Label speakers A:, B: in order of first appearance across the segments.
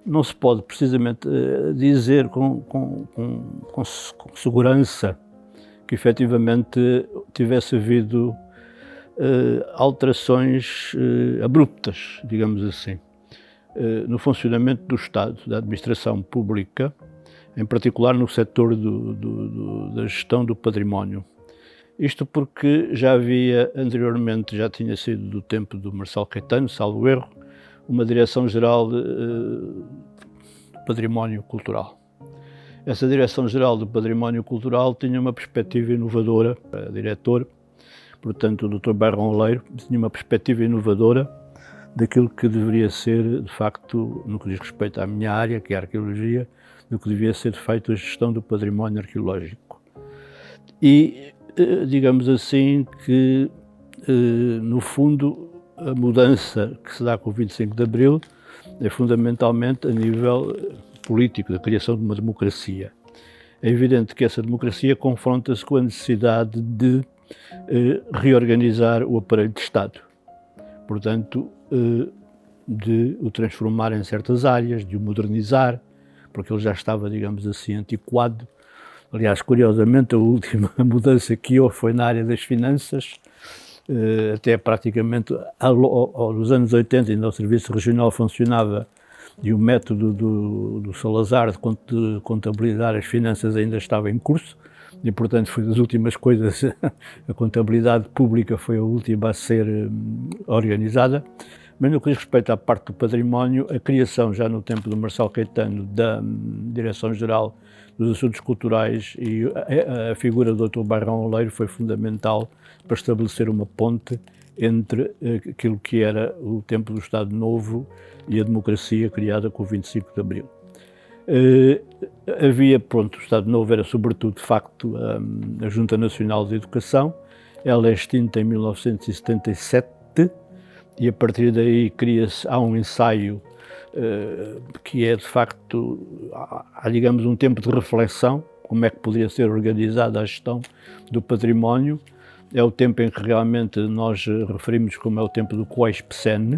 A: não se pode precisamente dizer com segurança que efetivamente tivesse havido alterações abruptas, digamos assim, no funcionamento do Estado, da administração pública, em particular no setor da gestão do património. Isto porque já havia anteriormente, já tinha sido do tempo do Marcelo Caetano, salvo erro, uma Direção-Geral do Património Cultural. Essa Direção-Geral do Património Cultural tinha uma perspectiva inovadora, a diretor, portanto o Dr. Bairrão Oleiro, tinha uma perspectiva inovadora daquilo que deveria ser, de facto, no que diz respeito à minha área, que é a arqueologia, do que devia ser feito a gestão do património arqueológico. E, digamos assim, que, no fundo, a mudança que se dá com o 25 de Abril é fundamentalmente a nível político, da criação de uma democracia. É evidente que essa democracia confronta-se com a necessidade de reorganizar o aparelho de Estado. Portanto, de o transformar em certas áreas, de o modernizar, porque ele já estava, digamos assim, antiquado. Aliás, curiosamente, a última mudança que houve foi na área das finanças, até praticamente nos anos 80 ainda o Serviço Regional funcionava e o método do Salazar de contabilizar as finanças ainda estava em curso e, portanto, foi das últimas coisas, a contabilidade pública foi a última a ser organizada. Mas no que diz respeito à parte do património, a criação já no tempo do Marcelo Caetano da Direção-Geral dos Assuntos Culturais e a figura do Dr. Bairrão Oleiro foi fundamental para estabelecer uma ponte entre aquilo que era o tempo do Estado Novo e a democracia criada com o 25 de Abril. Havia, pronto, o Estado Novo era sobretudo, de facto, a Junta Nacional de Educação. Ela é extinta em 1977 e a partir daí há um ensaio que é, de facto, há, digamos, um tempo de reflexão, como é que poderia ser organizada a gestão do património. É o tempo em que realmente nós referimos como é o tempo do COISPSEN,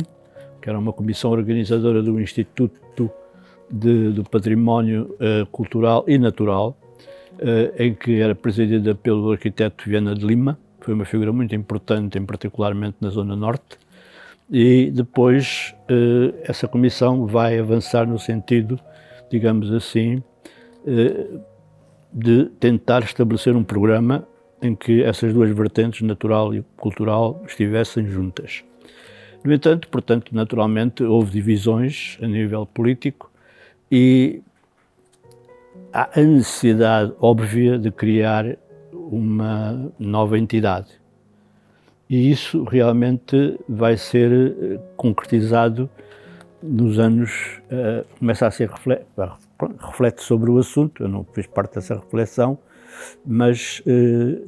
A: que era uma comissão organizadora do Instituto do Património Cultural e Natural, em que era presidida pelo arquiteto Viana de Lima. Foi uma figura muito importante, particularmente na Zona Norte. E depois essa comissão vai avançar no sentido, digamos assim, de tentar estabelecer um programa em que essas duas vertentes, natural e cultural, estivessem juntas. No entanto, portanto, naturalmente, houve divisões a nível político e há a necessidade óbvia de criar uma nova entidade. E isso realmente vai ser concretizado nos anos, começa a ser reflete sobre o assunto, eu não fiz parte dessa reflexão, mas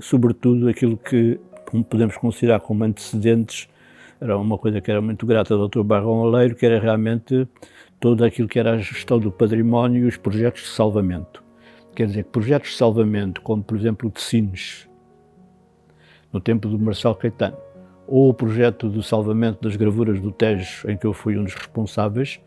A: sobretudo aquilo que podemos considerar como antecedentes, era uma coisa que era muito grata ao Dr. Bairrão Oleiro, que era realmente todo aquilo que era a gestão do património e os projetos de salvamento. Quer dizer, projetos de salvamento, como por exemplo o de Sines, no tempo do Marcelo Caetano, ou o projeto do salvamento das gravuras do Tejo, em que eu fui um dos responsáveis,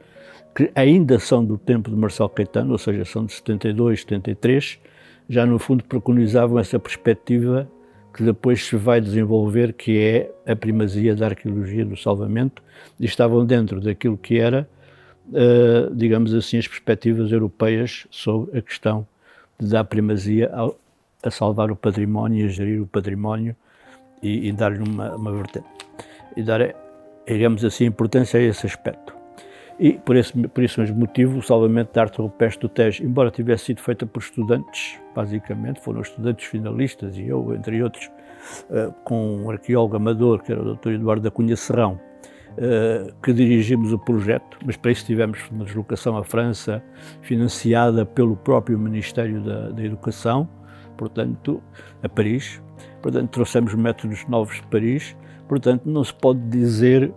A: que ainda são do tempo do Marcelo Caetano, ou seja, são de 72, 73, já no fundo preconizavam essa perspectiva que depois se vai desenvolver, que é a primazia da arqueologia do salvamento, e estavam dentro daquilo que era, digamos assim, as perspectivas europeias sobre a questão de dar primazia a salvar o património e a gerir o património e dar-lhe uma vertente. E dar, digamos assim, importância a esse aspecto. E por esse mesmo motivo, o salvamento da arte rupestre do Tejo, embora tivesse sido feita por estudantes, basicamente, foram estudantes finalistas e eu, entre outros, com um arqueólogo amador, que era o Dr. Eduardo da Cunha Serrão, que dirigimos o projeto, mas para isso tivemos uma deslocação à França, financiada pelo próprio Ministério da Educação, portanto, a Paris. Portanto, trouxemos métodos novos de Paris. Portanto, não se pode dizer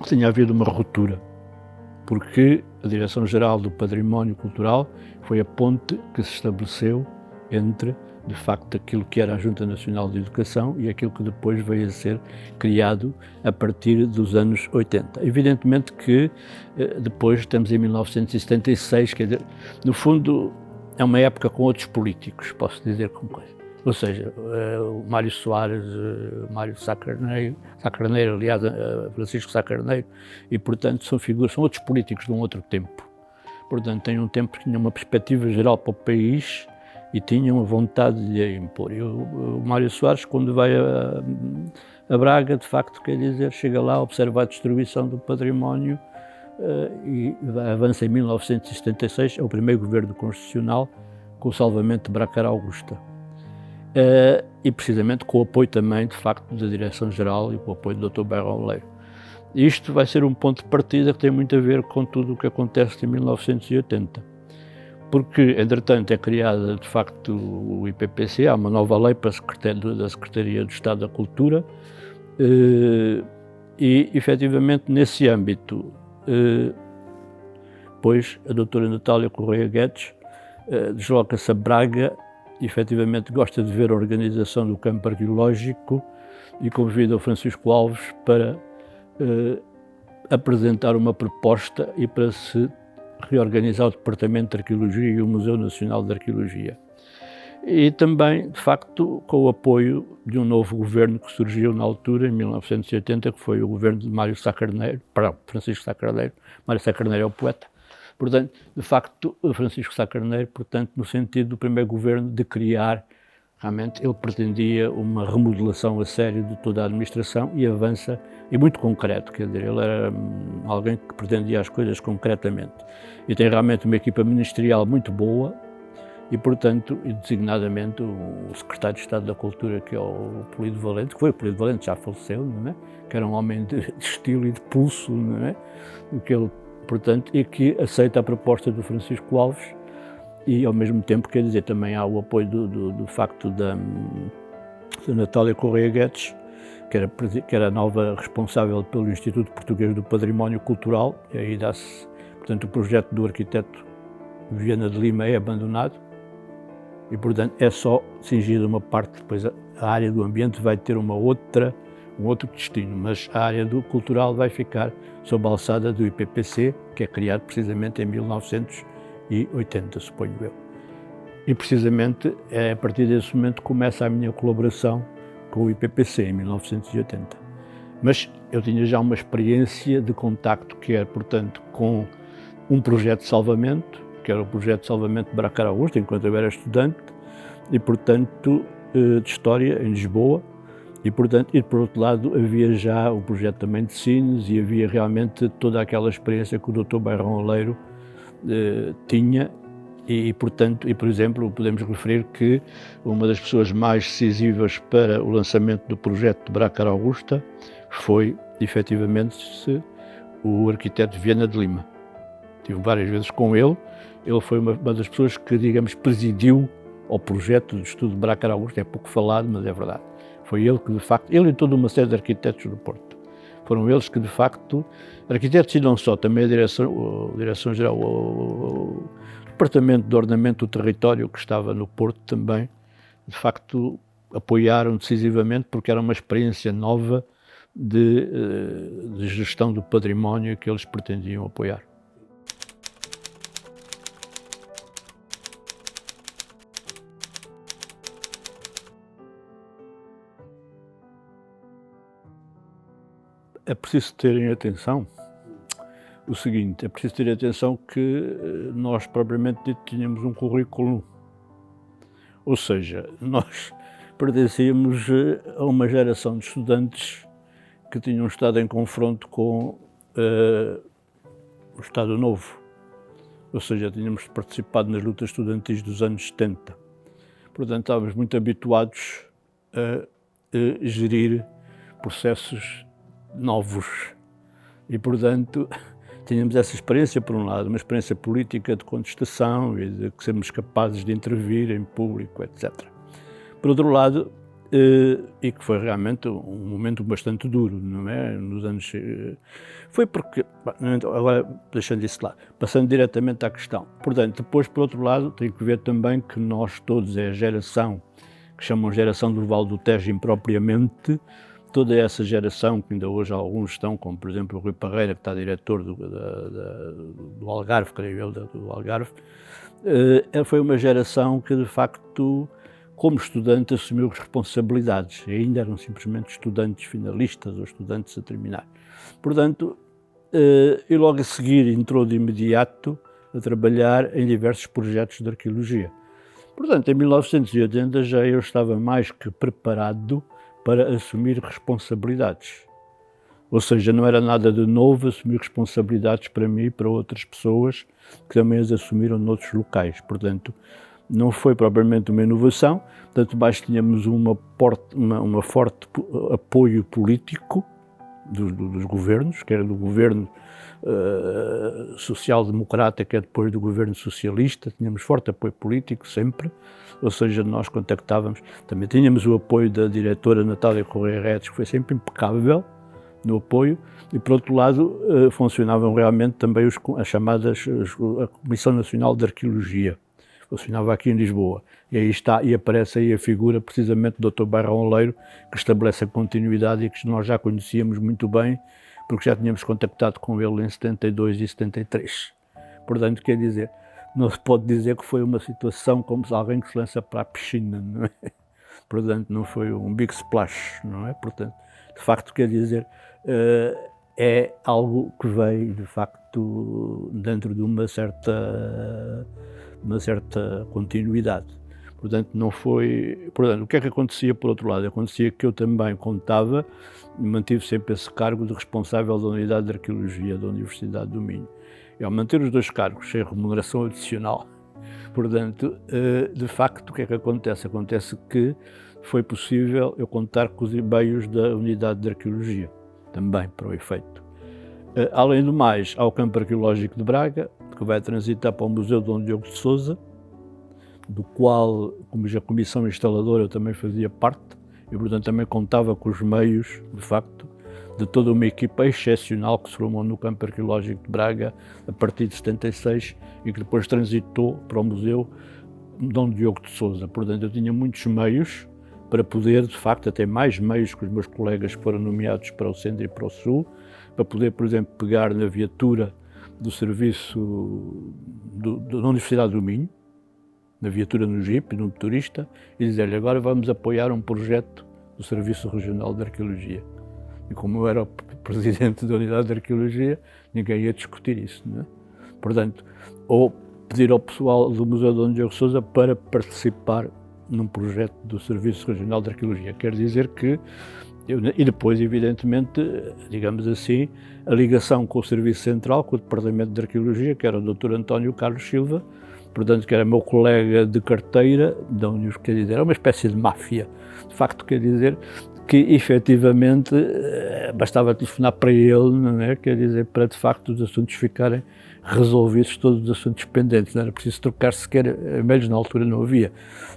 A: que tenha havido uma ruptura, porque a Direção-Geral do Património Cultural foi a ponte que se estabeleceu entre de facto, aquilo que era a Junta Nacional de Educação e aquilo que depois veio a ser criado a partir dos anos 80. Evidentemente que depois estamos em 1976, quer dizer, no fundo é uma época com outros políticos, posso dizer como coisa. Ou seja, o Mário Soares, Mário Sá Carneiro, aliás, Francisco Sá Carneiro, e portanto são outros políticos de um outro tempo. Portanto, têm um tempo que tinha uma perspectiva geral para o país e tinham a vontade de lhe impor. E o Mário Soares, quando vai a Braga, de facto, quer dizer, chega lá, observa a destruição do património e avança em 1976, é o primeiro governo constitucional com o salvamento de Bracara Augusta. E precisamente com o apoio também, de facto, da Direção-Geral e com o apoio do Dr. Bairro Leiro. Isto vai ser um ponto de partida que tem muito a ver com tudo o que acontece em 1980. Porque, entretanto, é criada, de facto, o IPPC, há uma nova lei para da Secretaria do Estado da Cultura e, efetivamente, nesse âmbito, pois a doutora Natália Correia Guedes desloca-se a Braga, efetivamente gosta de ver a organização do campo arqueológico e convida o Francisco Alves para apresentar uma proposta e para se reorganizar o Departamento de Arqueologia e o Museu Nacional de Arqueologia. E também, de facto, com o apoio de um novo governo que surgiu na altura, em 1980, que foi o governo de Mário Sá Carneiro, Francisco Sá Carneiro. Mário Sá Carneiro é o poeta. Portanto, de facto, Francisco Sá Carneiro, portanto, no sentido do primeiro governo de criar, realmente ele pretendia uma remodelação a sério de toda a administração e avança, e muito concreto, quer dizer, ele era alguém que pretendia as coisas concretamente. E tem realmente uma equipa ministerial muito boa e, portanto, designadamente o secretário de Estado da Cultura, que é o Polido Valente, que foi o Polido Valente, já faleceu, não é? Que era um homem de estilo e de pulso, não é? Que ele, portanto, e que aceita a proposta do Francisco Alves e, ao mesmo tempo, quer dizer, também há o apoio do facto da Natália Correia Guedes, que era a nova responsável pelo Instituto Português do Património Cultural, e aí dá-se, portanto, o projeto do arquiteto Viana de Lima é abandonado e, portanto, é só cingida uma parte, depois a área do ambiente vai ter um outro destino, mas a área do cultural vai ficar sob a alçada do IPPC, que é criado precisamente em 1980, suponho eu. E precisamente a partir desse momento começa a minha colaboração com o IPPC, em 1980. Mas eu tinha já uma experiência de contacto, que era, portanto, com um projeto de salvamento, que era o projeto de salvamento de Bracara Augusta, enquanto eu era estudante, e, portanto, de História, em Lisboa, e, portanto, e por outro lado havia já o projeto também de Sines e havia realmente toda aquela experiência que o Dr. Bairro Leiro tinha e, portanto, e por exemplo, podemos referir que uma das pessoas mais decisivas para o lançamento do projeto de Bracara Augusta foi, efetivamente, o arquiteto Viana de Lima. Estive várias vezes com ele foi uma das pessoas que, digamos, presidiu ao projeto de estudo de Bracara Augusta, é pouco falado, mas é verdade. Foi ele que, de facto, ele e toda uma série de arquitetos do Porto, foram eles que, de facto, arquitetos e não só, também a Direção-Geral, o Departamento de Ordenamento do Território que estava no Porto também, de facto, apoiaram decisivamente porque era uma experiência nova de gestão do património que eles pretendiam apoiar. É preciso terem atenção o seguinte, é preciso ter atenção que nós, propriamente dito, tínhamos um currículo, ou seja, nós pertencíamos a uma geração de estudantes que tinham estado em confronto com o Estado Novo, ou seja, tínhamos participado nas lutas estudantis dos anos 70. Portanto, estávamos muito habituados a gerir processos novos e, portanto, tínhamos essa experiência, por um lado, uma experiência política de contestação e de sermos capazes de intervir em público, etc. Por outro lado, e que foi realmente um momento bastante duro, não é? Nos anos... Foi porque, agora deixando isso lá, passando diretamente à questão. Portanto, depois, por outro lado, tem que ver também que nós todos, é a geração, que chamam geração do Vale do Tejo impropriamente, toda essa geração, que ainda hoje alguns estão, como por exemplo o Rui Parreira, que está diretor do Algarve, creio eu, do Algarve, foi uma geração que de facto, como estudante, assumiu responsabilidades, e ainda eram simplesmente estudantes finalistas ou estudantes a terminar. Portanto, e logo a seguir entrou de imediato a trabalhar em diversos projetos de arqueologia. Portanto, em 1980 já eu estava mais que preparado para assumir responsabilidades. Ou seja, não era nada de novo assumir responsabilidades para mim e para outras pessoas que também as assumiram noutros locais. Portanto, não foi propriamente uma inovação, tanto mais tínhamos uma forte apoio político dos governos, quer do governo social-democrata, quer depois do governo socialista, tínhamos forte apoio político sempre, ou seja, nós contactávamos, também tínhamos o apoio da diretora Natália Correia Redes, que foi sempre impecável no apoio, e por outro lado funcionavam realmente também a Comissão Nacional de Arqueologia, funcionava aqui em Lisboa, e aí está, e aparece aí a figura precisamente do Dr. Bairrão Oleiro, que estabelece a continuidade e que nós já conhecíamos muito bem, porque já tínhamos contactado com ele em 72 e 73. Portanto, quer dizer, não se pode dizer que foi uma situação como se alguém que se lança para a piscina, não é? Portanto, não foi um big splash, não é? Portanto, de facto, quer dizer, é algo que veio, de facto, dentro de uma certa continuidade. Portanto, não foi... Portanto, o que é que acontecia por outro lado? Acontecia que eu também contava e mantive sempre esse cargo de responsável da Unidade de Arqueologia da Universidade do Minho. E ao manter os dois cargos sem remuneração adicional, portanto, de facto, o que é que acontece? Acontece que foi possível eu contar com os meios da Unidade de Arqueologia, também para o efeito. Além do mais, há o Campo Arqueológico de Braga, que vai transitar para o Museu Dom Diogo de Sousa, do qual, como já comissão instaladora, eu também fazia parte, e portanto também contava com os meios, de facto, de toda uma equipa excepcional que se formou no Campo Arqueológico de Braga a partir de 76 e que depois transitou para o Museu Dom Diogo de Sousa. Portanto, eu tinha muitos meios para poder, de facto, até mais meios que os meus colegas que foram nomeados para o Centro e para o Sul, para poder, por exemplo, pegar na viatura do serviço da Universidade do Minho, na viatura no Jeep, no motorista, e dizer-lhe, agora vamos apoiar um projeto do Serviço Regional de Arqueologia. E como eu era o presidente da Unidade de Arqueologia, ninguém ia discutir isso, não é? Portanto, ou pedir ao pessoal do Museu Dom Diogo de Sousa para participar num projeto do Serviço Regional de Arqueologia. Quer dizer que, e depois, evidentemente, digamos assim, a ligação com o Serviço Central, com o Departamento de Arqueologia, que era o Dr. António Carlos Silva, portanto, que era meu colega de carteira, quer dizer, era uma espécie de máfia. De facto, quer dizer que, efetivamente, bastava telefonar para ele, não é? Quer dizer, para, de facto, os assuntos ficarem resolvidos, todos os assuntos pendentes. Não era preciso trocar sequer e-mails, na altura não havia.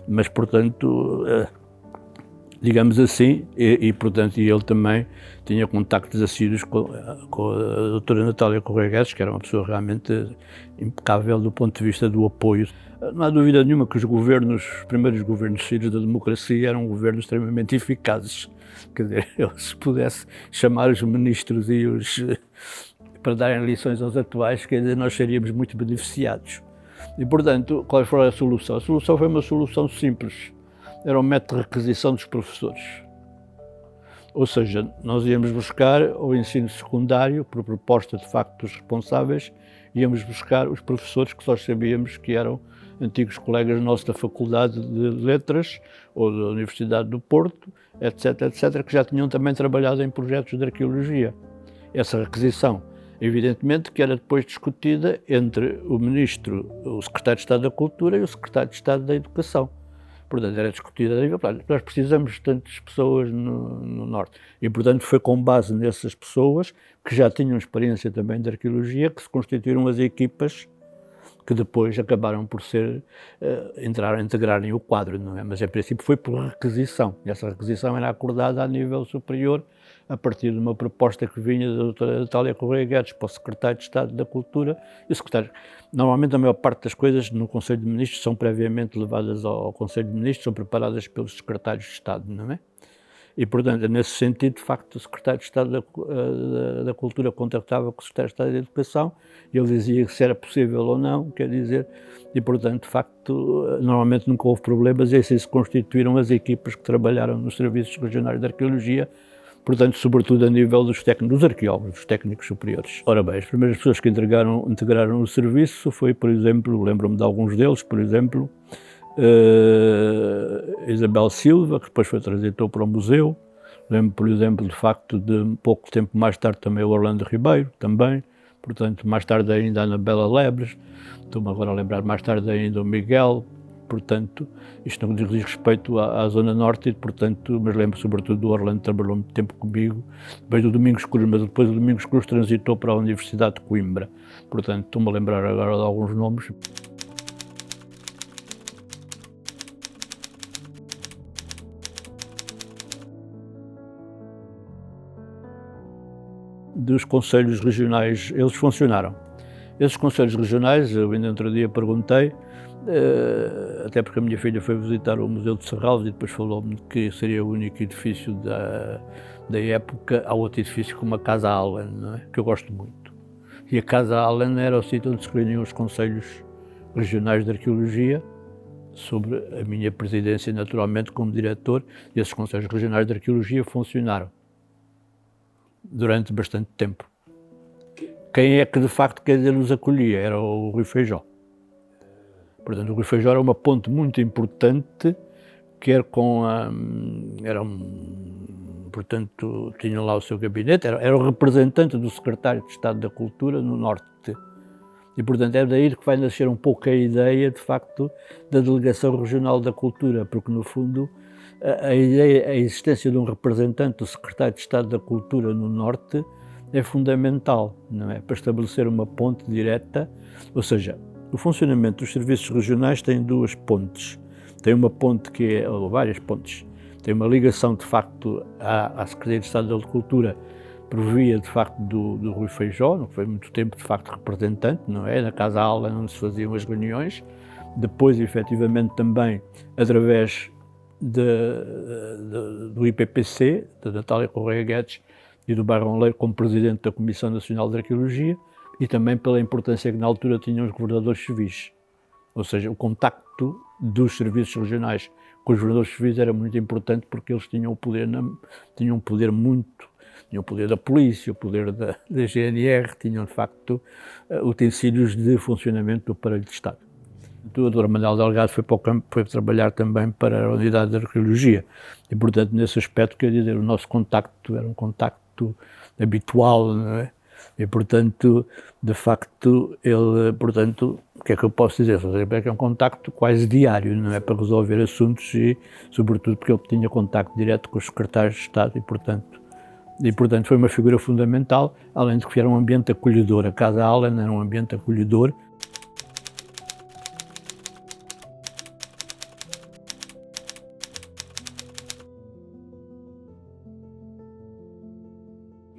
A: Mas, portanto, digamos assim, portanto, ele também tinha contactos assíduos com a doutora Natália Correia Guedes, que era uma pessoa realmente impecável do ponto de vista do apoio. Não há dúvida nenhuma que os primeiros governos filhos da democracia eram governos extremamente eficazes. Quer dizer, se pudesse chamar os ministros e para darem lições aos atuais, quer dizer, nós seríamos muito beneficiados. E, portanto, qual foi a solução? A solução foi uma solução simples. Era o método de requisição dos professores. Ou seja, nós íamos buscar o ensino secundário, por proposta de facto dos responsáveis, íamos buscar os professores que nós sabíamos que eram antigos colegas nossos da Faculdade de Letras ou da Universidade do Porto, etc., que já tinham também trabalhado em projetos de arqueologia. Essa requisição, evidentemente, que era depois discutida entre o Ministro, o Secretário de Estado da Cultura e o Secretário de Estado da Educação. Portanto, era discutida a nível, nós precisamos de tantas pessoas no Norte. E, portanto, foi com base nessas pessoas, que já tinham experiência também de arqueologia, que se constituíram as equipas que depois acabaram por integrarem o quadro, não é? Mas em princípio foi por requisição, e essa requisição era acordada a nível superior, a partir de uma proposta que vinha da doutora Natália Correia Guedes para o secretário de Estado da Cultura, e o secretário, normalmente a maior parte das coisas no Conselho de Ministros são previamente levadas ao Conselho de Ministros, são preparadas pelos secretários de Estado, não é? E, portanto, nesse sentido, de facto, o secretário de Estado da Cultura contactava com o secretário de Estado da Educação e ele dizia se era possível ou não, quer dizer, e, portanto, de facto, normalmente nunca houve problemas e assim se constituíram as equipas que trabalharam nos serviços regionais de arqueologia, portanto, sobretudo a nível dos arqueólogos, dos técnicos superiores. Ora bem, as primeiras pessoas que integraram o serviço foi, por exemplo, lembro-me de alguns deles, por exemplo, Isabel Silva, que depois foi transitou para o museu. Lembro, por exemplo, de facto, de pouco tempo mais tarde também o Orlando Ribeiro, também. Portanto, mais tarde ainda a Anabela Lebres. Estou-me agora a lembrar mais tarde ainda o Miguel. Portanto, isto não diz respeito à Zona Norte, portanto, mas lembro sobretudo do Orlando, trabalhou muito tempo comigo, depois do Domingos Cruz, mas depois do Domingos Cruz transitou para a Universidade de Coimbra. Portanto, estou-me a lembrar agora de alguns nomes. Dos conselhos regionais, eles funcionaram. Esses conselhos regionais, eu ainda outro dia perguntei, até porque a minha filha foi visitar o Museu de Serralves e depois falou-me que seria o único edifício da época. Há outro edifício como a Casa Allen, não é? Que eu gosto muito. E a Casa Allen era o sítio onde se reuniam os conselhos regionais de arqueologia, sobre a minha presidência, naturalmente, como diretor, e esses conselhos regionais de arqueologia funcionaram durante bastante tempo. Quem é que de facto, quer dizer, nos acolhia? Era o Rui Feijó. Portanto, o Rui Feijó era uma ponte muito importante, quer com a... portanto, tinha lá o seu gabinete, era o representante do secretário de Estado da Cultura no Norte. E, portanto, é daí que vai nascer um pouco a ideia, de facto, da Delegação Regional da Cultura, porque, no fundo, a existência de um representante do secretário de Estado da Cultura no Norte é fundamental, não é? Para estabelecer uma ponte direta, ou seja, o funcionamento dos serviços regionais tem duas pontes. Tem uma ponte que é, ou várias pontes, tem uma ligação, de facto, à Secretaria de Estado da Cultura, por via, de facto, do Rui Feijó, que foi muito tempo, de facto, representante, não é? Na Casa Allen, onde se faziam as reuniões. Depois, efetivamente, também, através do IPPC, da Natália Correia Guedes e do Barão Leiro como presidente da Comissão Nacional de Arqueologia, e também pela importância que na altura tinham os governadores civis. Ou seja, o contacto dos serviços regionais com os governadores civis era muito importante porque eles tinham o poder, tinham o poder da polícia, o poder da GNR, tinham de facto utensílios de funcionamento do aparelho de Estado. O Dr. Manuel Delgado foi para o campo, foi trabalhar também para a unidade de arqueologia e, portanto, nesse aspecto, quer dizer, o nosso contacto era um contacto habitual, não é? E, portanto, de facto, ele, portanto, o que é que eu posso dizer? É que é um contacto quase diário, não é? Para resolver assuntos e, sobretudo, porque ele tinha contacto direto com os secretários de Estado e, portanto, foi uma figura fundamental, além de que era um ambiente acolhedor. A Casa Allen era um ambiente acolhedor.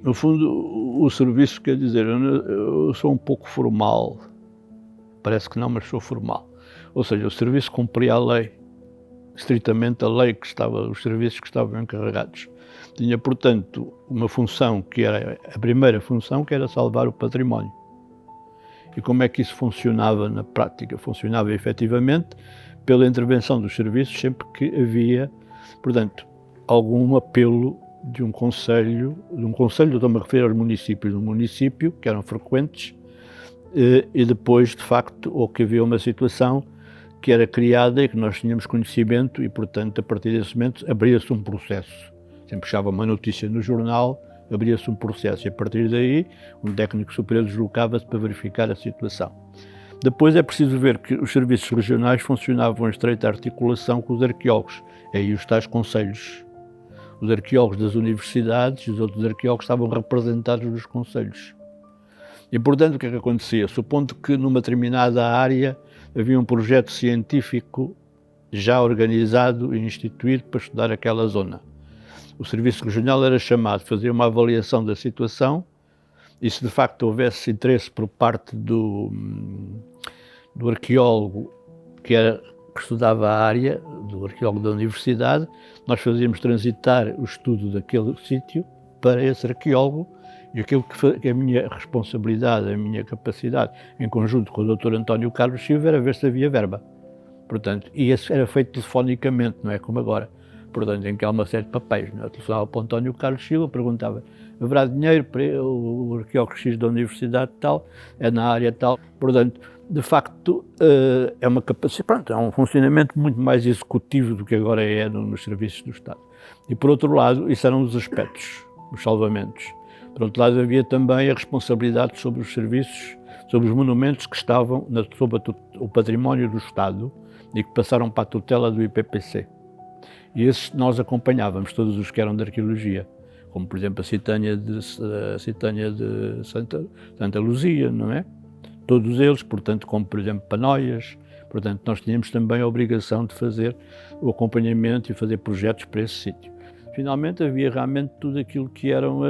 A: No fundo, o serviço, quer dizer, eu sou um pouco formal, parece que não, mas sou formal. Ou seja, o serviço cumpria a lei, estritamente a lei que estava, os serviços que estavam encarregados. Tinha, portanto, uma função que era, a primeira função, que era salvar o património. E como é que isso funcionava na prática? Funcionava efetivamente pela intervenção dos serviços sempre que havia, portanto, algum apelo de um conselho, estou-me a referir aos municípios, de um município, que eram frequentes, e depois, de facto, ou que havia uma situação que era criada e que nós tínhamos conhecimento e, portanto, a partir desse momento, abria-se um processo. Sempre puxava uma notícia no jornal, abria-se um processo e, a partir daí, um técnico superior deslocava-se para verificar a situação. Depois é preciso ver que os serviços regionais funcionavam em estreita articulação com os arqueólogos, aí os tais conselhos. Os arqueólogos das universidades e os outros arqueólogos estavam representados nos conselhos. E, portanto, o que é que acontecia? Supondo que numa determinada área havia um projeto científico já organizado e instituído para estudar aquela zona. O Serviço Regional era chamado a fazer uma avaliação da situação e se de facto houvesse interesse por parte do arqueólogo que estudava a área, do arqueólogo da universidade, nós fazíamos transitar o estudo daquele sítio para esse arqueólogo e aquilo que a minha responsabilidade, a minha capacidade, em conjunto com o Dr. António Carlos Silva, era ver se havia verba. Portanto, e isso era feito telefonicamente, não é como agora. Portanto, em que há uma série de papéis. Eu telefonava para o António Carlos Silva, perguntava: haverá dinheiro para o arqueólogo X da universidade tal, é na área tal. Portanto, de facto, é uma capacidade, pronto, é um funcionamento muito mais executivo do que agora é nos serviços do Estado. E, por outro lado, isso eram os aspectos, os salvamentos. Por outro lado, havia também a responsabilidade sobre os serviços, sobre os monumentos que estavam sob o património do Estado e que passaram para a tutela do IPPC. E esses nós acompanhávamos, todos os que eram de arqueologia, como, por exemplo, a Citânia de Santa Luzia, não é? Todos eles, portanto, como, por exemplo, Panóias. Portanto, nós tínhamos também a obrigação de fazer o acompanhamento e fazer projetos para esse sítio. Finalmente, havia realmente tudo aquilo que eram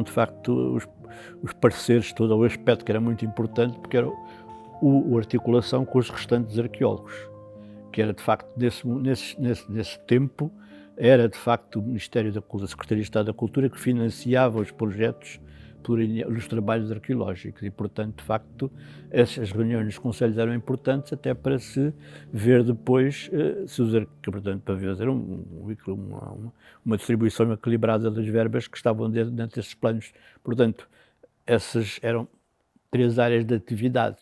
A: de facto os pareceres, todo o aspecto que era muito importante, porque era a articulação com os restantes arqueólogos, que era de facto, nesse tempo, era de facto o Ministério da Cultura, a Secretaria de Estado da Cultura, que financiava os projetos dos trabalhos arqueológicos e, portanto, de facto, essas reuniões nos conselhos eram importantes até para se ver depois, portanto, para fazer uma distribuição equilibrada das verbas que estavam dentro desses planos. Portanto, essas eram 3 áreas de atividade.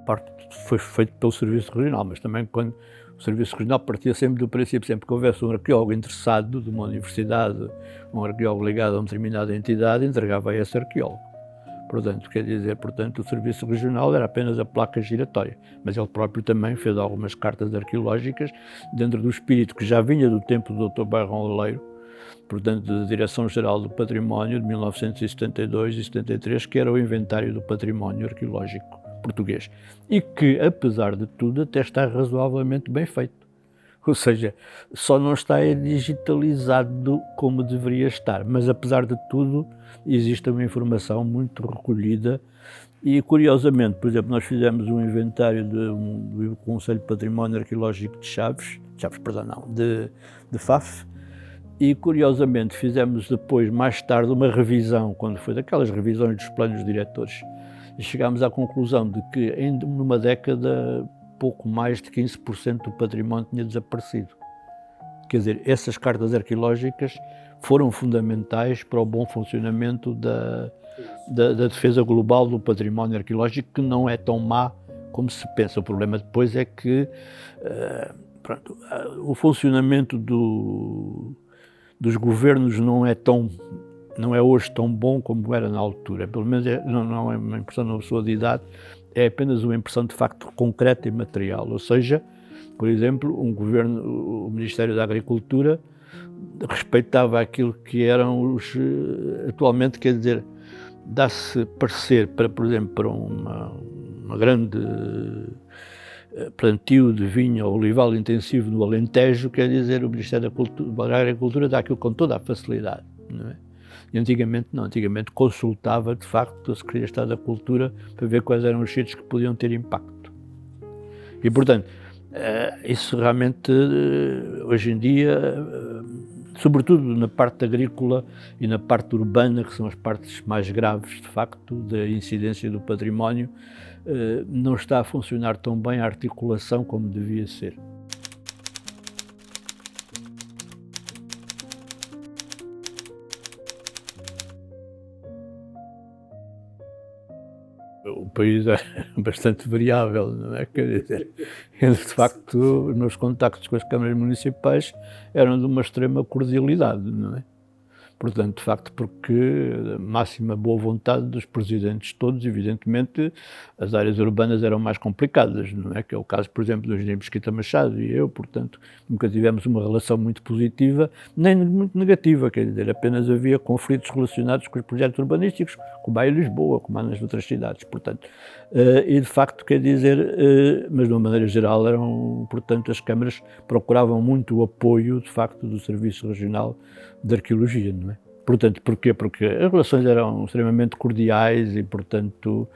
A: Parte foi feito pelo Serviço Regional, mas também quando o Serviço Regional partia sempre do princípio, sempre que houvesse um arqueólogo interessado de uma universidade, um arqueólogo ligado a uma determinada entidade, entregava a esse arqueólogo. Portanto, quer dizer, o Serviço Regional era apenas a placa giratória, mas ele próprio também fez algumas cartas arqueológicas dentro do espírito que já vinha do tempo do Dr. Bairrão Loureiro, portanto, da Direção-Geral do Património de 1972 e 73, que era o Inventário do Património Arqueológico Português, e que, apesar de tudo, até está razoavelmente bem feito. Ou seja, só não está digitalizado como deveria estar, mas apesar de tudo, existe uma informação muito recolhida e, curiosamente, por exemplo, nós fizemos um inventário do Conselho de Património Arqueológico de de Faf, e, curiosamente, fizemos depois, mais tarde, uma revisão, quando foi daquelas revisões dos planos diretores, e chegámos à conclusão de que, numa década, pouco mais de 15% do património tinha desaparecido. Quer dizer, essas cartas arqueológicas foram fundamentais para o bom funcionamento da defesa global do património arqueológico, que não é tão má como se pensa. O problema depois é que o funcionamento dos governos não é hoje tão bom como era na altura. Pelo menos não é uma impressão de uma pessoa de idade, é apenas uma impressão de facto concreta e material. Ou seja, por exemplo, o Ministério da Agricultura respeitava aquilo que eram atualmente, quer dizer, dá-se parecer para, por exemplo, para uma grande plantio de vinho ou olival intensivo no Alentejo, quer dizer, o Ministério da Agricultura dá aquilo com toda a facilidade, não é? E antigamente não, antigamente consultava de facto a Secretaria de Estado da Cultura para ver quais eram os sítios que podiam ter impacto. E portanto, isso realmente hoje em dia, sobretudo na parte agrícola e na parte urbana, que são as partes mais graves de facto da incidência do património, não está a funcionar tão bem a articulação como devia ser. O país é bastante variável, não é? Quer dizer, de facto, os meus contactos com as câmaras municipais eram de uma extrema cordialidade, não é? Portanto, de facto, porque a máxima boa vontade dos presidentes todos, evidentemente, as áreas urbanas eram mais complicadas, não é? Que é o caso, por exemplo, do engenheiro Mesquita Machado e eu, portanto, nunca tivemos uma relação muito positiva, nem muito negativa, quer dizer, apenas havia conflitos relacionados com os projetos urbanísticos, como há em Lisboa, como há nas outras cidades, portanto. E, de facto, quer dizer, mas de uma maneira geral, portanto, as câmaras procuravam muito o apoio, de facto, do Serviço Regional de Arqueologia, não é? Portanto, porquê? Porque as relações eram extremamente cordiais e, portanto,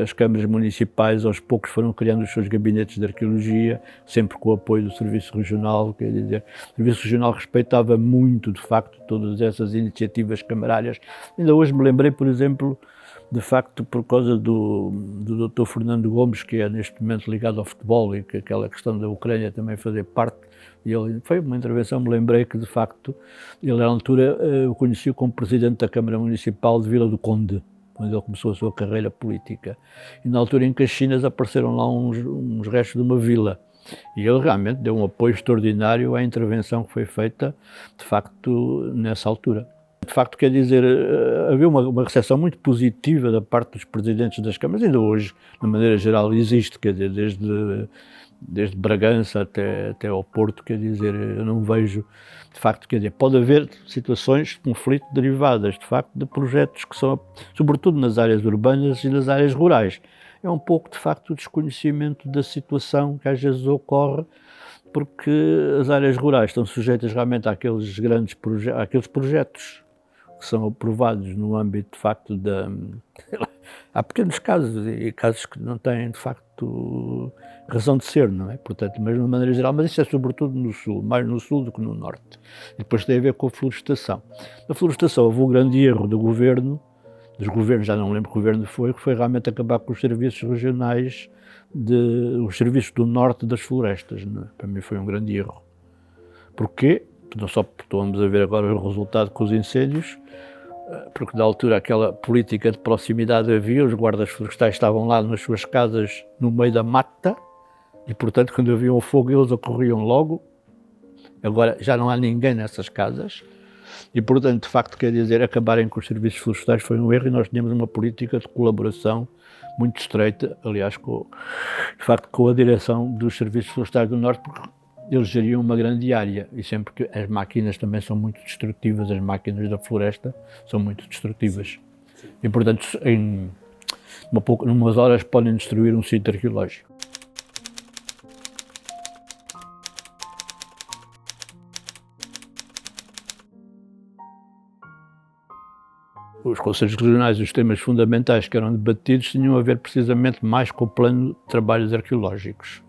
A: as câmaras municipais aos poucos foram criando os seus gabinetes de arqueologia, sempre com o apoio do Serviço Regional, quer dizer, o Serviço Regional respeitava muito, de facto, todas essas iniciativas camarárias. Ainda hoje me lembrei, por exemplo, de facto, por causa do Dr. Fernando Gomes, que é neste momento ligado ao futebol e que aquela questão da Ucrânia também fazer parte, e ele, foi uma intervenção, me lembrei que, de facto, ele, à altura, o conheci como presidente da Câmara Municipal de Vila do Conde, quando ele começou a sua carreira política. E, na altura, em Caxinas, apareceram lá uns restos de uma vila. E ele realmente deu um apoio extraordinário à intervenção que foi feita, de facto, nessa altura. De facto, quer dizer, havia uma recepção muito positiva da parte dos presidentes das câmaras, ainda hoje, de maneira geral, existe, quer dizer, desde Bragança até ao Porto, quer dizer, eu não vejo, de facto, quer dizer, pode haver situações de conflito derivadas, de facto, de projetos que são, sobretudo nas áreas urbanas e nas áreas rurais. É um pouco, de facto, o desconhecimento da situação que às vezes ocorre, porque as áreas rurais estão sujeitas realmente àqueles grandes àqueles projetos que são aprovados no âmbito, de facto, há pequenos casos e casos que não têm, de facto, razão de ser, não é? Portanto, mas de uma maneira geral, mas isso é sobretudo no Sul, mais no Sul do que no Norte. E depois tem a ver com a florestação. Na florestação houve um grande erro do governo, dos governos, já não lembro que governo foi, que foi realmente acabar com os serviços regionais, os serviços do Norte das florestas, não é? Para mim foi um grande erro. Porquê? Não só porque estamos a ver agora o resultado com os incêndios, porque na altura aquela política de proximidade havia, os guardas florestais estavam lá nas suas casas no meio da mata e, portanto, quando havia um fogo eles ocorriam logo. Agora já não há ninguém nessas casas e, portanto, de facto, quer dizer, acabarem com os serviços florestais foi um erro e nós tínhamos uma política de colaboração muito estreita, aliás, de facto, com a direção dos serviços florestais do Norte, porque eles geriam uma grande área e sempre que as máquinas também são muito destrutivas, as máquinas da floresta são muito destrutivas. E, portanto, em umas horas podem destruir um sítio arqueológico. Os conselhos regionais e os temas fundamentais que eram debatidos tinham a ver precisamente mais com o plano de trabalhos arqueológicos.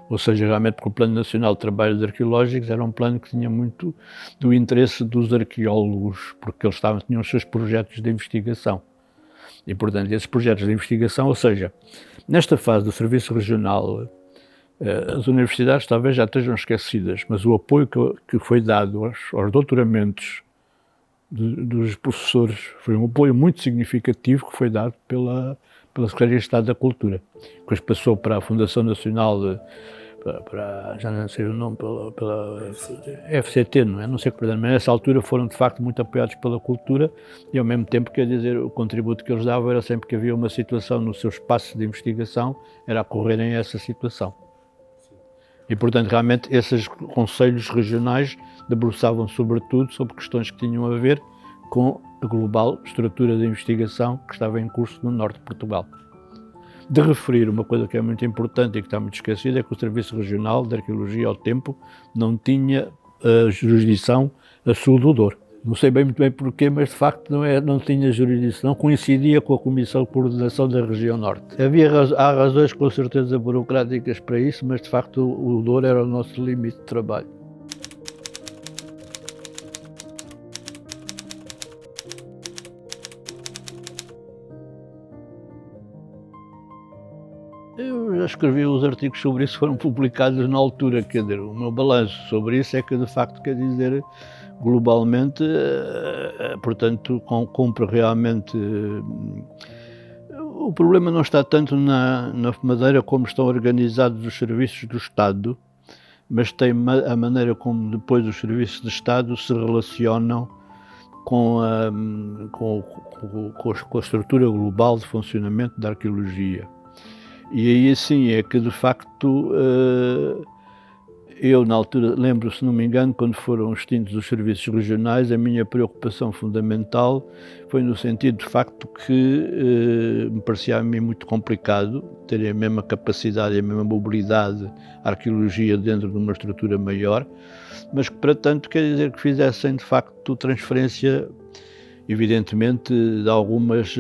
A: Ou seja, realmente porque o Plano Nacional de Trabalhos Arqueológicos era um plano que tinha muito do interesse dos arqueólogos, porque eles tinham os seus projetos de investigação. E, portanto, esses projetos de investigação, ou seja, nesta fase do Serviço Regional, as universidades talvez já estejam esquecidas, mas o apoio que foi dado aos doutoramentos dos professores foi um apoio muito significativo que foi dado pela Secretaria de Estado da Cultura, que depois passou para a Fundação Nacional, já não sei o nome, pela FCT, não é? Não sei o que, mas nessa altura foram de facto muito apoiados pela cultura e ao mesmo tempo, quer dizer, o contributo que eles davam era sempre que havia uma situação no seu espaço de investigação, era acorrerem a essa situação. E, portanto, realmente, esses conselhos regionais debruçavam sobretudo sobre questões que tinham a ver com a global estrutura de investigação que estava em curso no norte de Portugal. De referir uma coisa que é muito importante e que está muito esquecida, é que o Serviço Regional de Arqueologia, ao tempo, não tinha jurisdição a sul do Douro. Não sei muito bem porquê, mas de facto não tinha jurisdição, não coincidia com a Comissão de Coordenação da Região Norte. Há razões com certeza burocráticas para isso, mas de facto o Douro era o nosso limite de trabalho. Eu já escrevi os artigos sobre isso, foram publicados na altura, quer dizer, o meu balanço sobre isso é que de facto, quer dizer, globalmente, portanto, cumpre realmente. O problema não está tanto na maneira como estão organizados os serviços do Estado, mas tem a maneira como depois os serviços de Estado se relacionam, com a estrutura global de funcionamento da arqueologia. E aí assim é que, de facto, eu, na altura, lembro, se não me engano, quando foram extintos os serviços regionais, a minha preocupação fundamental foi no sentido, de facto, que me parecia a mim muito complicado terem a mesma capacidade e a mesma mobilidade a arqueologia dentro de uma estrutura maior, mas que, para tanto, quer dizer que fizessem, de facto, transferência, evidentemente, de algumas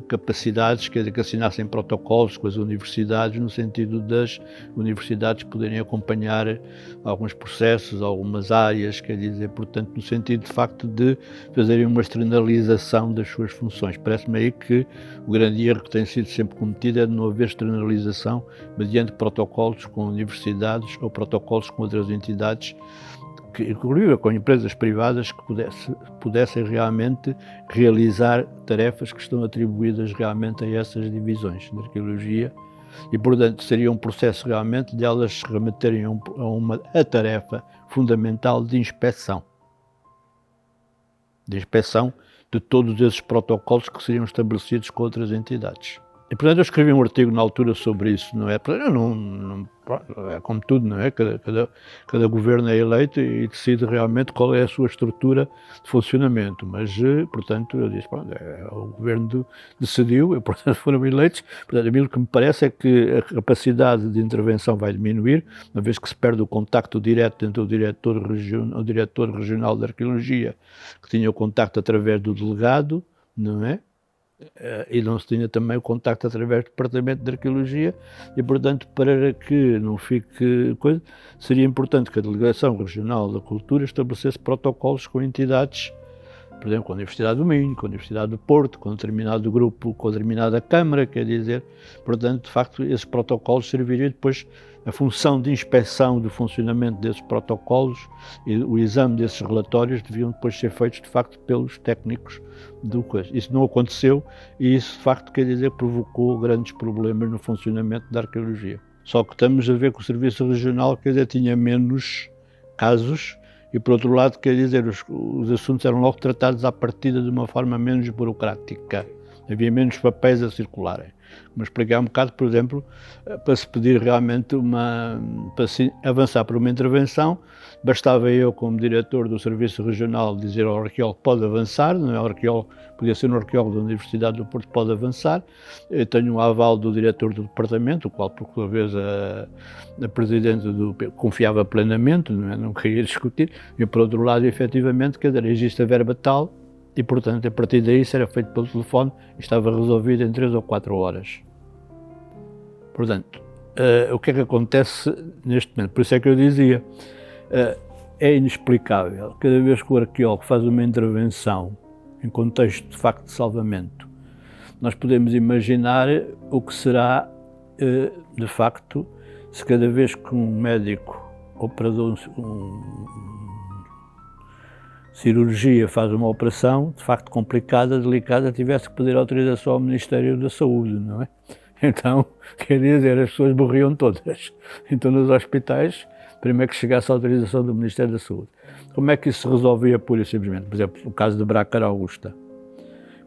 A: capacidades, quer dizer, que assinassem protocolos com as universidades, no sentido das universidades poderem acompanhar alguns processos, algumas áreas, quer dizer, portanto, no sentido, de facto, de fazerem uma externalização das suas funções. Parece-me aí que o grande erro que tem sido sempre cometido é de não haver externalização mediante protocolos com universidades ou protocolos com outras entidades, inclusive com empresas privadas que pudessem realmente realizar tarefas que estão atribuídas realmente a essas divisões de arqueologia e, portanto, seria um processo realmente de elas se remeterem a tarefa fundamental de inspeção de todos esses protocolos que seriam estabelecidos com outras entidades. E, portanto, eu escrevi um artigo na altura sobre isso, não é? É como tudo, não é? Cada governo é eleito e decide realmente qual é a sua estrutura de funcionamento, mas, portanto, eu disse, o governo decidiu e, portanto, foram eleitos. Portanto, aquilo que me parece é que a capacidade de intervenção vai diminuir, uma vez que se perde o contacto direto entre o diretor regional de arqueologia, que tinha o contacto através do delegado, não é? E não se tinha também o contacto através do Departamento de Arqueologia e, portanto, para que não fique coisa, seria importante que a Delegação Regional da Cultura estabelecesse protocolos com entidades, por exemplo, com a Universidade do Minho, com a Universidade do Porto, com determinado grupo, com determinada Câmara, quer dizer, portanto, de facto, esses protocolos serviriam depois a função de inspeção do funcionamento desses protocolos e o exame desses relatórios deviam depois ser feitos, de facto, pelos técnicos do coisa. Isso não aconteceu e isso, de facto, quer dizer, provocou grandes problemas no funcionamento da arqueologia. Só que estamos a ver que o Serviço Regional, quer dizer, tinha menos casos e, por outro lado, quer dizer, os assuntos eram logo tratados à partida de uma forma menos burocrática. Havia menos papéis a circularem. Como expliquei há um bocado, por exemplo, para se pedir realmente para se avançar para uma intervenção, bastava eu, como diretor do Serviço Regional, dizer ao arqueólogo que pode avançar, não é? O arqueólogo, podia ser um arqueólogo da Universidade do Porto, pode avançar. Eu tenho um aval do diretor do departamento, o qual, por sua vez, a presidente confiava plenamente, não é? Não queria discutir, e por outro lado, efetivamente, quer dizer, existe a verba tal, e, portanto, a partir daí, isso era feito pelo telefone e estava resolvido em 3 ou 4 horas. Portanto, o que é que acontece neste momento? Por isso é que eu dizia, é inexplicável. Cada vez que o arqueólogo faz uma intervenção em contexto, de facto, de salvamento, nós podemos imaginar o que será, de facto, se cada vez que um médico operador cirurgia faz uma operação, de facto complicada, delicada, tivesse que pedir autorização ao Ministério da Saúde, não é? Então, quer dizer, as pessoas morriam todas. Então, nos hospitais, primeiro que chegasse a autorização do Ministério da Saúde. Como é que isso se resolvia pura e simplesmente? Por exemplo, no caso de Bracar Augusta,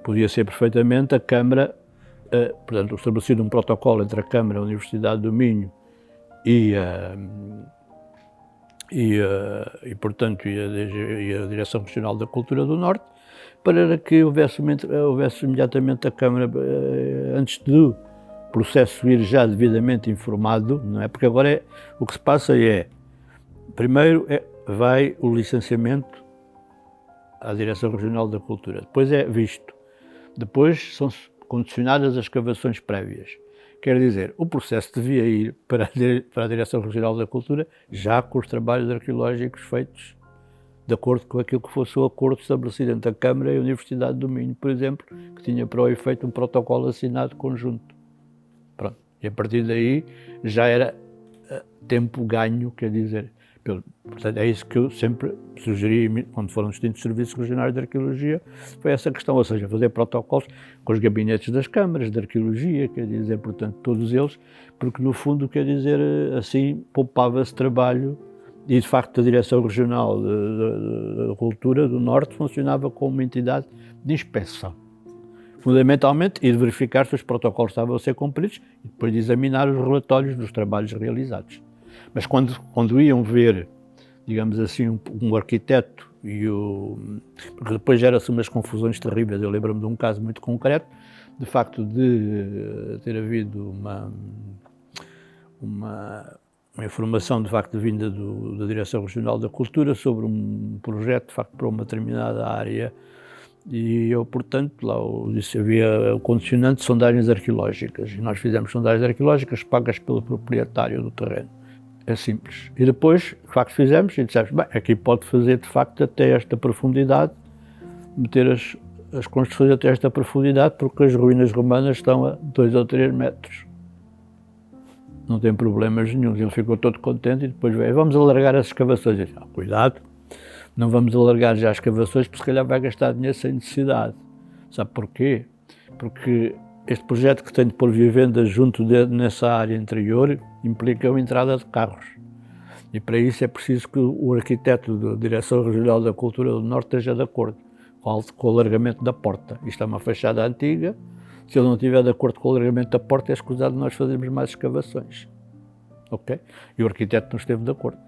A: podia ser perfeitamente a Câmara, portanto, estabelecido um protocolo entre a Câmara, a Universidade do Minho e portanto, a Direção Regional da Cultura do Norte, para que houvesse imediatamente a Câmara, antes do processo ir já devidamente informado, não é? Porque agora o que se passa primeiro vai o licenciamento à Direção Regional da Cultura, depois é visto, depois são condicionadas as escavações prévias. Quer dizer, o processo devia ir para a Direção Regional da Cultura já com os trabalhos arqueológicos feitos de acordo com aquilo que fosse o acordo estabelecido entre a Câmara e a Universidade do Minho, por exemplo, que tinha para o efeito um protocolo assinado conjunto. Pronto. E a partir daí já era tempo ganho, quer dizer. Portanto, é isso que eu sempre sugeri quando foram extintos os serviços regionais de arqueologia, foi essa questão, ou seja, fazer protocolos com os gabinetes das câmaras de arqueologia, quer dizer, portanto, todos eles, porque no fundo, quer dizer, assim poupava-se trabalho E, de facto, a Direção Regional da Cultura do Norte funcionava como uma entidade de inspeção, fundamentalmente, e de verificar se os protocolos estavam a ser cumpridos e depois de examinar os relatórios dos trabalhos realizados. Mas quando iam ver, digamos assim, um arquiteto porque depois gera-se umas confusões terríveis. Eu lembro-me de um caso muito concreto, de facto de ter havido uma informação de facto vinda da Direção Regional da Cultura sobre um projeto de facto para uma determinada área e eu, portanto, lá disse, havia o condicionante de sondagens arqueológicas e nós fizemos sondagens arqueológicas pagas pelo proprietário do terreno. É simples. E depois, de facto, fizemos e dissemos, bem, aqui pode fazer de facto até esta profundidade, meter as construções até esta profundidade porque as ruínas romanas estão a 2 ou 3 metros. Não tem problemas nenhum. Ele ficou todo contente e depois veio, vamos alargar as escavações. Eu disse, cuidado, não vamos alargar já as escavações porque se calhar vai gastar dinheiro sem necessidade. Sabe porquê? Porque este projeto que tem de pôr vivendas junto nessa área interior implica a entrada de carros. E para isso é preciso que o arquiteto da Direção Regional da Cultura do Norte esteja de acordo com o alargamento da porta. Isto é uma fachada antiga. Se ele não estiver de acordo com o alargamento da porta, é escusado nós fazermos mais escavações. Ok? E o arquiteto não esteve de acordo.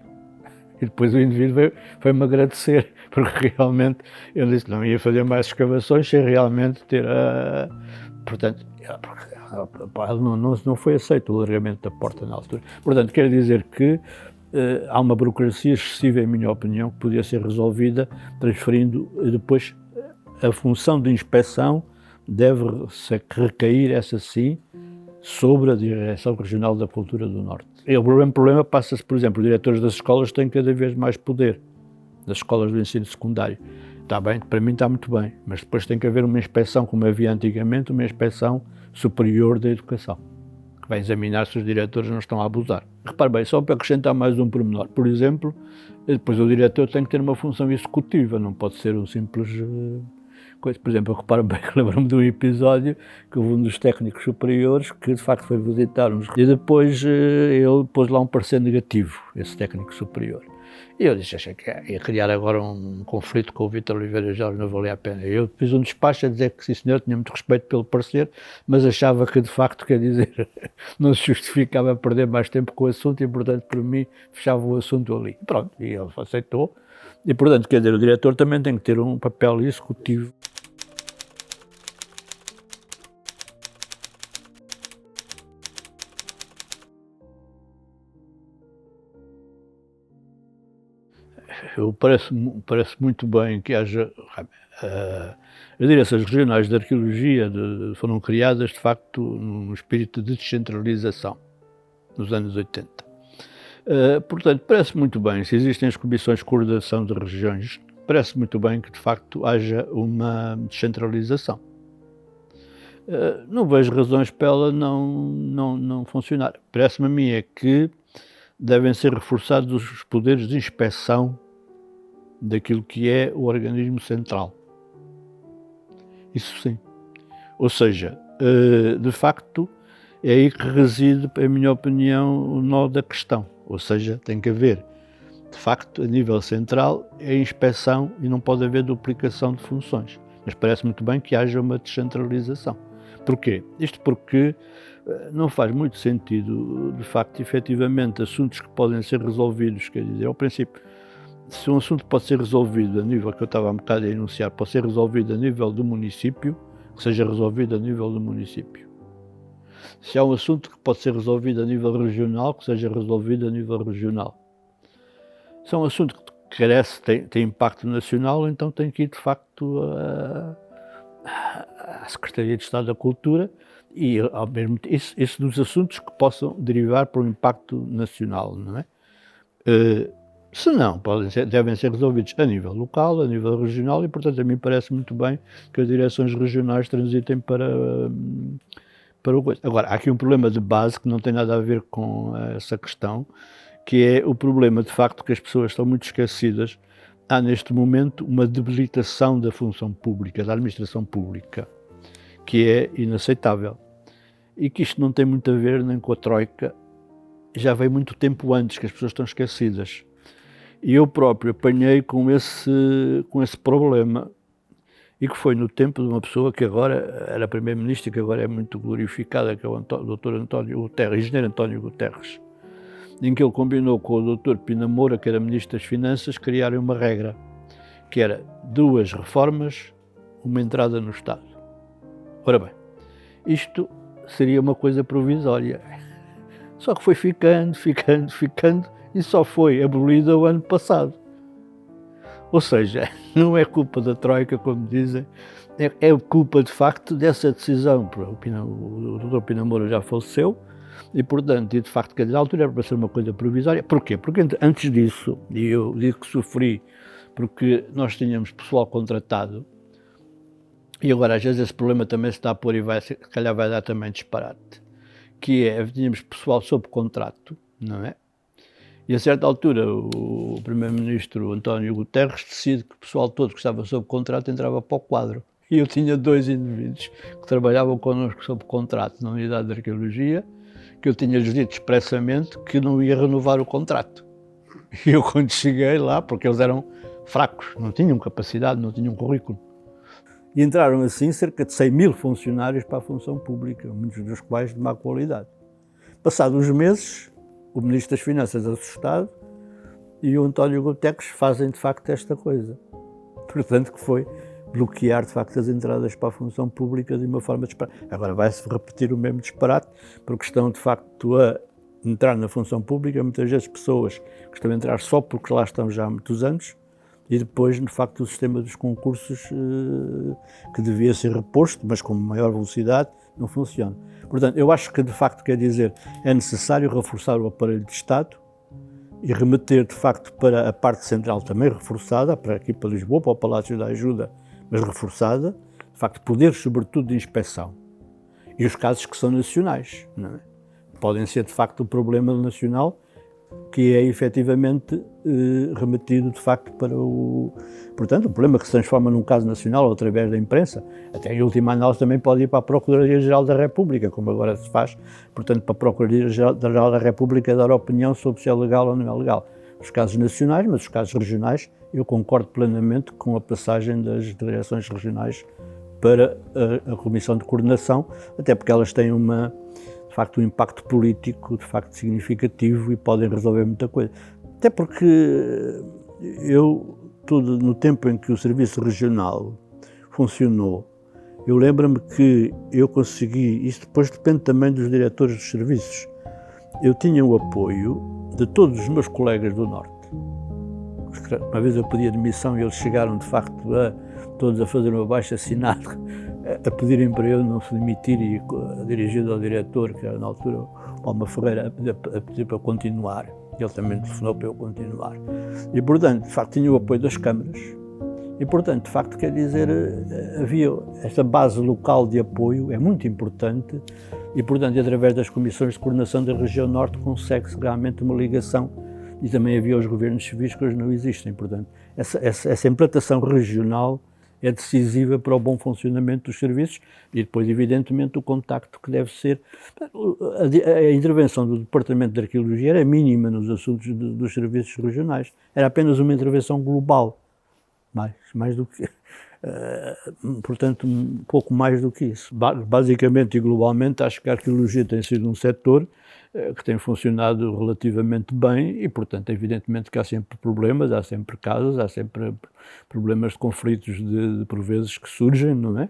A: E depois o indivíduo foi-me agradecer, porque realmente ele disse que não ia fazer mais escavações sem realmente ter a... Portanto, não foi aceito o alargamento da porta na altura. Portanto, quero dizer que há uma burocracia excessiva, em minha opinião, que podia ser resolvida transferindo depois a função de inspeção deve recair, essa sim, sobre a Direção Regional da Cultura do Norte. E o problema passa-se, por exemplo, os diretores das escolas têm cada vez mais poder, das escolas do ensino secundário. Está bem, para mim está muito bem, mas depois tem que haver uma inspeção, como havia antigamente, uma inspeção superior da educação, que vai examinar se os diretores não estão a abusar. Repare bem, só para acrescentar mais um pormenor, por exemplo, depois o diretor tem que ter uma função executiva, não pode ser um simples... coisa. Por exemplo, eu reparo bem que lembro-me de um episódio que houve um dos técnicos superiores que de facto foi visitar uns e depois ele pôs lá um parecer negativo, esse técnico superior. E eu disse, achei que ia criar agora um conflito com o Vítor Oliveira Jorge, não valia a pena. Eu fiz um despacho a dizer que sim senhor, tinha muito respeito pelo parecer, mas achava que de facto, quer dizer, não se justificava perder mais tempo com o assunto e portanto por mim fechava o assunto ali. Pronto, e ele aceitou. E portanto, quer dizer, o diretor também tem que ter um papel executivo. Parece muito bem que haja... As direções regionais de arqueologia foram criadas, de facto, num espírito de descentralização, nos anos 80. Portanto, parece muito bem, se existem as comissões de coordenação de regiões, parece muito bem que, de facto, haja uma descentralização. Não vejo razões para ela não funcionar. Parece-me a mim é que devem ser reforçados os poderes de inspeção daquilo que é o organismo central. Isso sim. Ou seja, de facto, é aí que reside, em minha opinião, o nó da questão. Ou seja, tem que haver, de facto, a nível central, a inspeção e não pode haver duplicação de funções. Mas parece muito bem que haja uma descentralização. Porquê? Isto porque não faz muito sentido, de facto, efetivamente, assuntos que podem ser resolvidos, quer dizer, ao princípio, se um assunto pode ser resolvido a nível, que eu estava há um bocado a enunciar, pode ser resolvido a nível do município, que seja resolvido a nível do município. Se há um assunto que pode ser resolvido a nível regional, que seja resolvido a nível regional. Se é um assunto que carece, tem impacto nacional, então tem que ir, de facto, à Secretaria de Estado da Cultura e, ao mesmo tempo, isso dos assuntos que possam derivar para um impacto nacional, não é? Se não, devem ser resolvidos a nível local, a nível regional e, portanto, a mim parece muito bem que as direções regionais transitem para o coisa. Agora, há aqui um problema de base que não tem nada a ver com essa questão, que é o problema, de facto, que as pessoas estão muito esquecidas. Há, neste momento, uma debilitação da função pública, da administração pública, que é inaceitável. E que isto não tem muito a ver nem com a Troika, já veio muito tempo antes que as pessoas estão esquecidas. E eu próprio apanhei com esse problema, e que foi no tempo de uma pessoa que agora era primeiro-ministro e que agora é muito glorificada, que é o Dr. António Guterres, engenheiro António Guterres, em que ele combinou com o Dr. Pina Moura, que era ministro das Finanças, criarem uma regra, que era 2 reformas, uma entrada no Estado. Ora bem, isto seria uma coisa provisória. Só que foi ficando, e só foi abolida o ano passado. Ou seja, não é culpa da Troika, como dizem, é culpa de facto dessa decisão. O Dr. Pina Moura já faleceu e, portanto, de facto, que na altura era para ser uma coisa provisória. Porquê? Porque antes disso, e eu digo que sofri, porque nós tínhamos pessoal contratado, e agora às vezes esse problema também se está a pôr e se calhar vai dar também disparate, que é, tínhamos pessoal sob contrato, não é? E a certa altura o primeiro-ministro António Guterres decide que o pessoal todo que estava sob contrato entrava para o quadro. E eu tinha 2 indivíduos que trabalhavam connosco sob contrato na unidade de arqueologia, que eu tinha-lhes dito expressamente que não ia renovar o contrato. E eu, quando cheguei lá, porque eles eram fracos, não tinham capacidade, não tinham currículo, e entraram assim cerca de 100.000 funcionários para a função pública, muitos dos quais de má qualidade. Passados uns meses, o Ministro das Finanças assustado e o António Guterres fazem de facto esta coisa. Portanto, que foi bloquear de facto as entradas para a função pública de uma forma disparate. Agora vai-se repetir o mesmo disparate, porque estão de facto a entrar na função pública, muitas vezes pessoas que estão a entrar só porque lá estão já há muitos anos, e depois, de facto, o sistema dos concursos, que devia ser reposto, mas com maior velocidade, não funciona. Portanto, eu acho que, de facto, quer dizer, é necessário reforçar o aparelho de Estado e remeter, de facto, para a parte central também reforçada, para aqui para Lisboa, para o Palácio da Ajuda, mas reforçada, de facto, poderes, sobretudo, de inspeção. E os casos que são nacionais, não é? Podem ser, de facto, o problema nacional, que é efetivamente remetido de facto para o... Portanto, o problema que se transforma num caso nacional ou através da imprensa, até em última análise também pode ir para a Procuradoria-Geral da República, como agora se faz, portanto, para a Procuradoria-Geral da República dar opinião sobre se é legal ou não é legal. Os casos nacionais, mas os casos regionais, eu concordo plenamente com a passagem das direções regionais para a Comissão de Coordenação, até porque elas têm de facto, um impacto político, de facto, significativo e podem resolver muita coisa. Até porque no tempo em que o Serviço Regional funcionou, eu lembro-me que eu consegui, isto depois depende também dos diretores dos serviços, eu tinha o apoio de todos os meus colegas do Norte. Uma vez eu pedi admissão e eles chegaram, de facto, todos a fazer um abaixo-assinado, a pedirem para eu não se demitir e dirigido ao diretor, que era na altura o Palma Ferreira, a pedir para eu continuar. Ele também telefonou para eu continuar. E, portanto, de facto, tinha o apoio das câmaras. E, portanto, de facto, quer dizer, havia esta base local de apoio, é muito importante, e, portanto, através das comissões de coordenação da região norte consegue-se realmente uma ligação. E também havia os governos civis que hoje não existem. Portanto, essa implantação regional é decisiva para o bom funcionamento dos serviços e depois, evidentemente, o contacto que deve ser. A intervenção do Departamento de Arqueologia era mínima nos assuntos dos serviços regionais. Era apenas uma intervenção global, mais do que... portanto, um pouco mais do que isso. Basicamente e globalmente, acho que a arqueologia tem sido um setor que tem funcionado relativamente bem e, portanto, evidentemente que há sempre problemas, há sempre casos, há sempre problemas de conflitos por vezes que surgem, não é?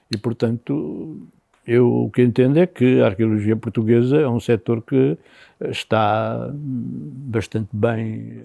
A: E, portanto, eu o que entendo é que a arqueologia portuguesa é um setor que está bastante bem